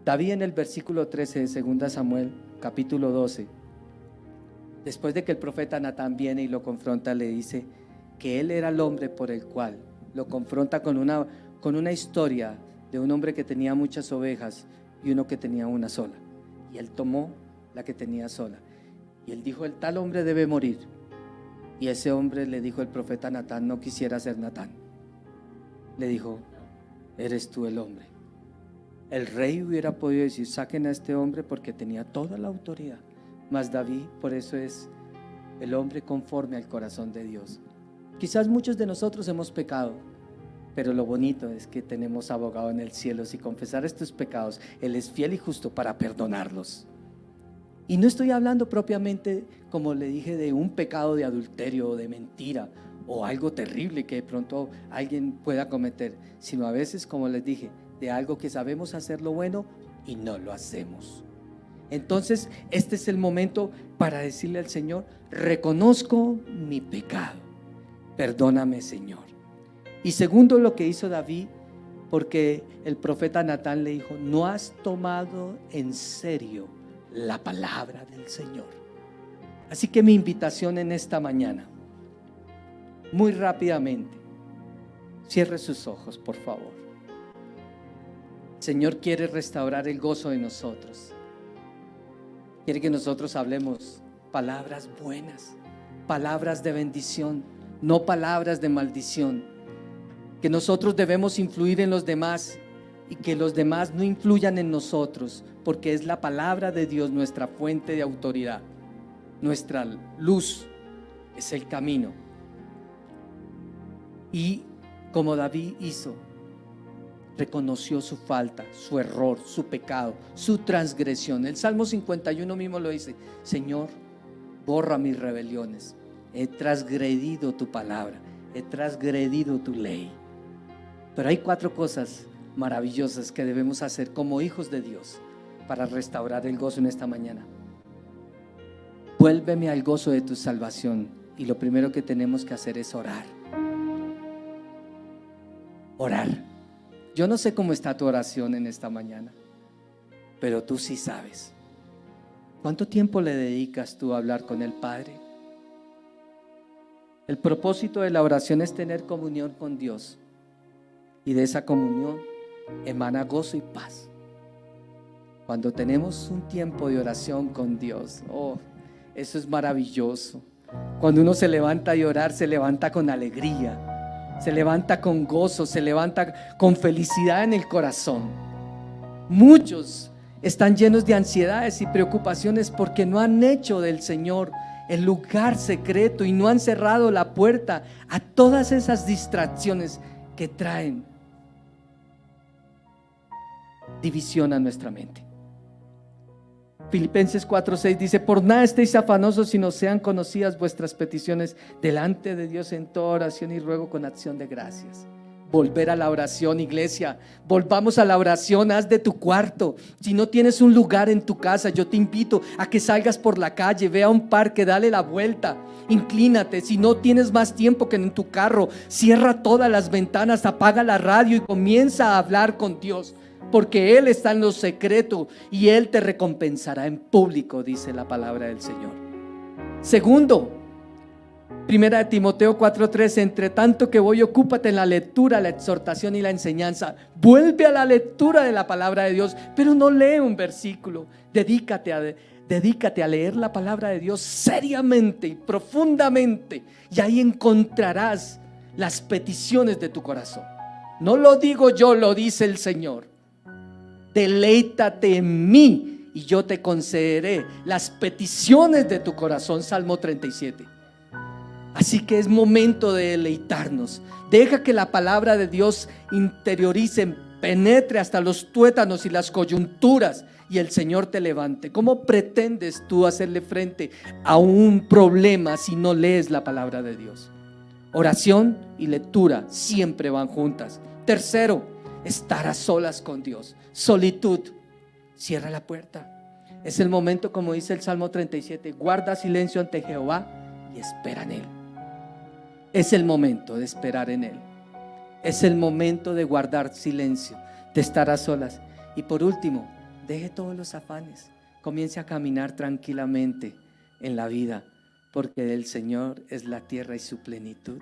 David, en el versículo 13 de 2 Samuel capítulo 12, después de que el profeta Natán viene y lo confronta, le dice que él era el hombre por el cual lo confronta con una historia de un hombre que tenía muchas ovejas y uno que tenía una sola, y él tomó la que tenía sola, y él dijo: el tal hombre debe morir. Y ese hombre le dijo el profeta Natán: no quisiera ser Natán. Le dijo: eres tú el hombre. El rey hubiera podido decir: saquen a este hombre, porque tenía toda la autoridad. Mas David, por eso es el hombre conforme al corazón de Dios. Quizás muchos de nosotros hemos pecado, pero lo bonito es que tenemos abogado en el cielo. Si confesar estos pecados, Él es fiel y justo para perdonarlos. Y no estoy hablando propiamente, como le dije, de un pecado de adulterio o de mentira o algo terrible que de pronto alguien pueda cometer, sino a veces, como les dije, de algo que sabemos hacer lo bueno y no lo hacemos. Entonces este es el momento para decirle al Señor: reconozco mi pecado, perdóname, Señor. Y segundo, lo que hizo David, porque el profeta Natán le dijo: no has tomado en serio la palabra del Señor. Así que mi invitación en esta mañana, muy rápidamente, cierre sus ojos, por favor. El Señor quiere restaurar el gozo de nosotros. Quiere que nosotros hablemos palabras buenas, palabras de bendición, no palabras de maldición. Que nosotros debemos influir en los demás y que los demás no influyan en nosotros, porque es la palabra de Dios nuestra fuente de autoridad, nuestra luz, es el camino. Y como David hizo, reconoció su falta, su error, su pecado, su transgresión. El Salmo 51 mismo lo dice: Señor, borra mis rebeliones, he transgredido tu palabra, he transgredido tu ley. Pero hay 4 cosas maravillosas que debemos hacer como hijos de Dios para restaurar el gozo en esta mañana. Vuélveme al gozo de tu salvación, y lo primero que tenemos que hacer es orar. Orar. Yo no sé cómo está tu oración en esta mañana, pero tú sí sabes. ¿Cuánto tiempo le dedicas tú a hablar con el Padre? El propósito de la oración es tener comunión con Dios, y de esa comunión emana gozo y paz. Cuando tenemos un tiempo de oración con Dios, eso es maravilloso. Cuando uno se levanta a orar, se levanta con alegría, se levanta con gozo, se levanta con felicidad en el corazón. Muchos están llenos de ansiedades y preocupaciones porque no han hecho del Señor el lugar secreto y no han cerrado la puerta a todas esas distracciones que traen división a nuestra mente. Filipenses 4:6 dice: por nada estéis afanosos, sino sean conocidas vuestras peticiones delante de Dios en toda oración y ruego con acción de gracias. Volver a la oración, iglesia, volvamos a la oración. Haz de tu cuarto, si no tienes un lugar en tu casa, yo te invito a que salgas por la calle, ve a un parque, dale la vuelta, inclínate. Si no tienes más tiempo que en tu carro, cierra todas las ventanas, apaga la radio y comienza a hablar con Dios, porque Él está en lo secreto y Él te recompensará en público, dice la palabra del Señor. Segundo, 1 Timoteo 4:3: entre tanto que voy, ocúpate en la lectura, la exhortación y la enseñanza. Vuelve a la lectura de la palabra de Dios, pero no lee un versículo. Dedícate a leer la palabra de Dios seriamente y profundamente, y ahí encontrarás las peticiones de tu corazón. No lo digo yo, lo dice el Señor. Deleítate en mí y yo te concederé las peticiones de tu corazón. Salmo 37. Así que es momento de deleitarnos. Deja que la palabra de Dios interiorice, penetre hasta los tuétanos y las coyunturas y el Señor te levante. ¿Cómo pretendes tú hacerle frente a un problema si no lees la palabra de Dios? Oración y lectura siempre van juntas. Tercero, estar a solas con Dios. Solitud. Cierra la puerta. Es el momento, como dice el Salmo 37, guarda silencio ante Jehová y espera en Él. Es el momento de esperar en Él. Es el momento de guardar silencio, de estar a solas. Y por último, deje todos los afanes. Comience a caminar tranquilamente en la vida, porque del Señor es la tierra y su plenitud.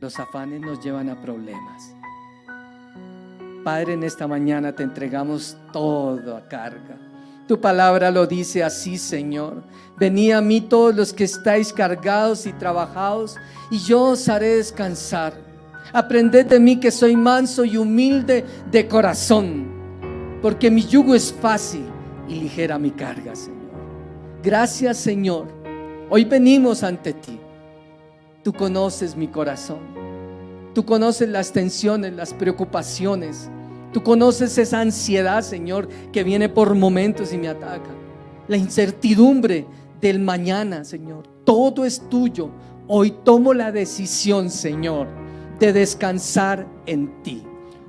Los afanes nos llevan a problemas. Padre, en esta mañana te entregamos todo a carga. Tu palabra lo dice así, Señor. Venid a mí todos los que estáis cargados y trabajados, y yo os haré descansar. Aprended de mí que soy manso y humilde de corazón, porque mi yugo es fácil y ligera mi carga, Señor. Gracias, Señor. Hoy venimos ante ti. Tú conoces mi corazón. Tú conoces las tensiones, las preocupaciones. Tú conoces esa ansiedad, Señor, que viene por momentos y me ataca. La incertidumbre del mañana, Señor. Todo es tuyo. Hoy tomo la decisión, Señor, de descansar en ti.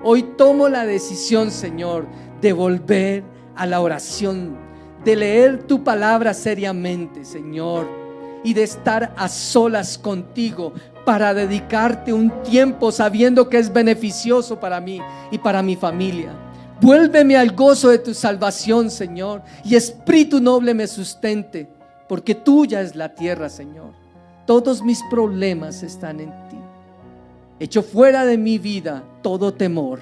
Hoy tomo la decisión, Señor, de volver a la oración, de leer tu palabra seriamente, Señor, y de estar a solas contigo para dedicarte un tiempo sabiendo que es beneficioso para mí y para mi familia. Vuélveme al gozo de tu salvación, Señor, y espíritu noble me sustente, porque tuya es la tierra, Señor. Todos mis problemas están en ti. Echo fuera de mi vida todo temor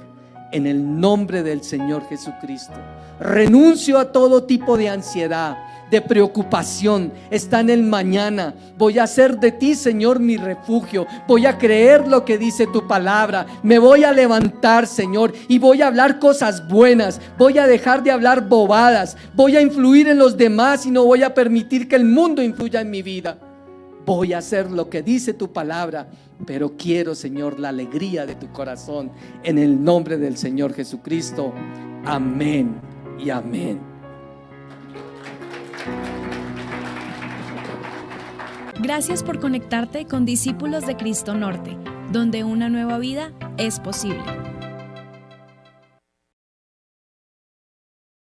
en el nombre del Señor Jesucristo. Renuncio a todo tipo de ansiedad, de preocupación. Está en el mañana. Voy a hacer de ti, Señor, mi refugio. Voy a creer lo que dice tu palabra. Me voy a levantar, Señor, y voy a hablar cosas buenas. Voy a dejar de hablar bobadas. Voy a influir en los demás y no voy a permitir que el mundo influya en mi vida. Voy a hacer lo que dice tu palabra, pero quiero, Señor, la alegría de tu corazón, en el nombre del Señor Jesucristo. Amén y amén. Gracias por conectarte con Discípulos de Cristo Norte, donde una nueva vida es posible.